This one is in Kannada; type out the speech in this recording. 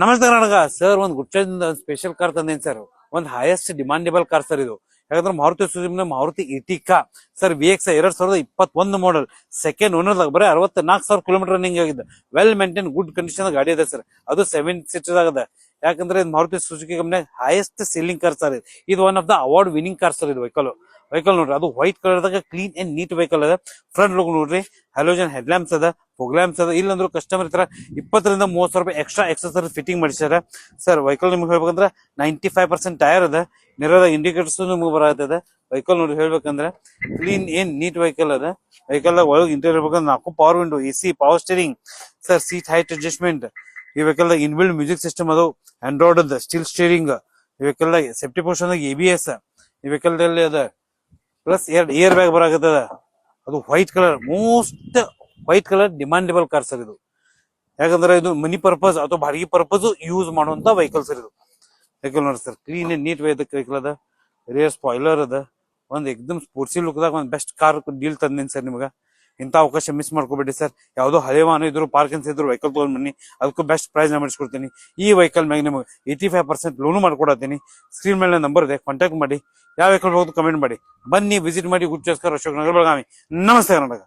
ನಮಸ್ತೆ ಕರ್ನಾಟಕ ಸರ್. ಒಂದು ಗುಡ್ಚದಿಂದ ಸ್ಪೆಷಲ್ ಕಾರ್ ತಂದೇನಿ ಸರ್. ಒಂದು ಹೈಯೆಸ್ಟ್ ಡಿಮಾಂಡೇಬಲ್ ಕಾರ್ ಸರ್ ಇದು. ಯಾಕಂದ್ರೆ Maruti Suzuki Maruti Ertiga sir VX 2021 model, second owner ದಾಗ ಬರೀ 64,000 ಕಿಲೋಮೀಟರ್ ರನ್ನಿಂಗ್ ಆಗಿದೆ. ವೆಲ್ ಮೇಂಟೈನ್ ಗುಡ್ ಕಂಡೀಷನ್ ಗಾಡಿ ಇದೆ ಸರ್. ಅದು 7 ಸೀಟರ್ ಆಗದ. ಯಾಕಂದ್ರೆ ಇದು Maruti Suzuki company highest selling car sir. ಇದು one of the award winning car sir. ಇದು ವೆಹಿಕಲ್ ನೋಡ್ರಿ, ಅದು ವೈಟ್ ಕಲರ್ ದಾಗ ಕ್ಲೀನ್ ಅಂಡ್ ನೀಟ್ ವೆಹಿಕಲ್ ಅದ. ಫ್ರಂಟ್ ಲುಕ್ ನೋಡ್ರಿ, ಹ್ಯಾಲೋಜನ್ ಹೆಡ್ ಲ್ಯಾಂಪ್ಸ್ ಅದ, ಫಾಗ್ ಲ್ಯಾಂಪ್ಸ್ ಅದ. ಇಲ್ಲಂದ್ರು ಕಸ್ಟಮರ್ ಇತರ 20 ರಿಂದ 30 ರೂಪಾಯಿ ಎಕ್ಸ್ಟ್ರಾ ಎಕ್ಸೆಸರೀಸ್ ಫಿಟ್ಟಿಂಗ್ ಮಾಡಿಸ್ಯಾರ ಸರ್. ವೆಹಿಕಲ್ ನಿಮ್ಗೆ ಹೇಳ್ಬೇಕಂದ್ರೆ 95% ಟೈರ್ ಅದ. ಮಿರರ್ ಇಂಡಿಕೇಟರ್ಸ್ ನಿಮ್ಗೆ ಬರತ್ತದ. ವೆಹಿಕಲ್ ನೋಡಿ ಹೇಳ್ಬೇಕಂದ್ರೆ ಕ್ಲೀನ್ ಏನ್ ನೀಟ್ ವೆಹಿಕಲ್ ಅದ. ವೆಹಿಕಲ್ ಒಳಗೆ ಇಂಟೀರಿಯರ್ ಬೇಕಂದ್ರೆ 4 power window, AC, power steering sir, seat height adjustment. ಈ ವೆಹಿಕಲ್ ಇನ್ಬಿಲ್ಡ್ ಮ್ಯೂಸಿಕ್ ಸಿಸ್ಟಮ್ ಅದು, ಆಂಡ್ರಾಯ್ಡ್ ಅದ, ಸ್ಟಿಲ್ ಸ್ಟೀರಿಂಗ್. ಈ ವೆಹಿಕಲ್ ಸೇಫ್ಟಿ ಪೋರ್ಷನ್ ABS ಈ ವೆಹಿಕಲ್ ದಲ್ಲಿ ಅದ. ಪ್ಲಸ್ ಏರ್ ಬ್ಯಾಗ್ ಬರಾಕತ್ತದ. ಅದು white colour, most white colour demandable car sir ಇದು. ಯಾಕಂದ್ರೆ ಇದು ಮನಿ ಪರ್ಪಸ್ ಅಥವಾ ಬಾಡಿಗೆ ಪರ್ಪಸ್ ಯೂಸ್ ಮಾಡುವಂತ ವೆಹಿಕಲ್ ಸರ್ ಇದು. ವೆಹಿಕಲ್ ನೋಡಿ sir, clean and neat vehicle ಅದ. ರೇರ್ ಸ್ಪಾಯ್ಲರ್ ಅದ. ಒಂದ್ ಎಕ್ದಮ್ ಸ್ಪೋರ್ಟ್ಸಿ ಲುಕ್ ದಾಗ ಒಂದ್ ಬೆಸ್ಟ್ ಕಾರ್ ಡೀಲ್ ತಂದೇನಿ ಸರ್ ನಿಮ್ಗ. ಇಂಥ ಅವಕಾಶ ಮಿಸ್ ಮಾಡ್ಕೋಬೇಡಿ ಸರ್. ಯಾವ್ದೋ ಹಳೆ ವಾಹನ ಇದ್ರು, ಪಾರ್ಕಿಂಗ್ಸ್ ಇದ್ರು, ವೆಹಿಕಲ್ ತಗೊಂಡ್ ಬನ್ನಿ. ಅದಕ್ಕೂ ಬೆಸ್ಟ್ ಪ್ರೈಸ್ ನಾ ಮಾಡಿಸ್ಕೊಡ್ತೀನಿ. ಈ ವೆಹಿಕಲ್ ಮ್ಯಾಗ ನಿಮಗೆ 85% ಲೋನು ಮಾಡ್ಕೊಡತ್ತೀನಿ. ಸ್ಕ್ರೀನ್ ಮೇಲೆ ನಂಬರ್ ಇದೆ, ಕಾಂಟ್ಯಾಕ್ಟ್ ಮಾಡಿ. ಯಾವ ವೆಹಿಕಲ್ ಹೋಗೋದು ಕಮೆಂಟ್ ಮಾಡಿ. ಬನ್ನಿ, ವಿಸಿಟ್ ಮಾಡಿ. ಗುಡ್ ಚಾಸ್ಕರ್, ಅಶೋಕ್ ನಗರ್, ಬೆಳಗಾವಿ. ನಮಸ್ತೆ ಕರ್ನಾಟಕ.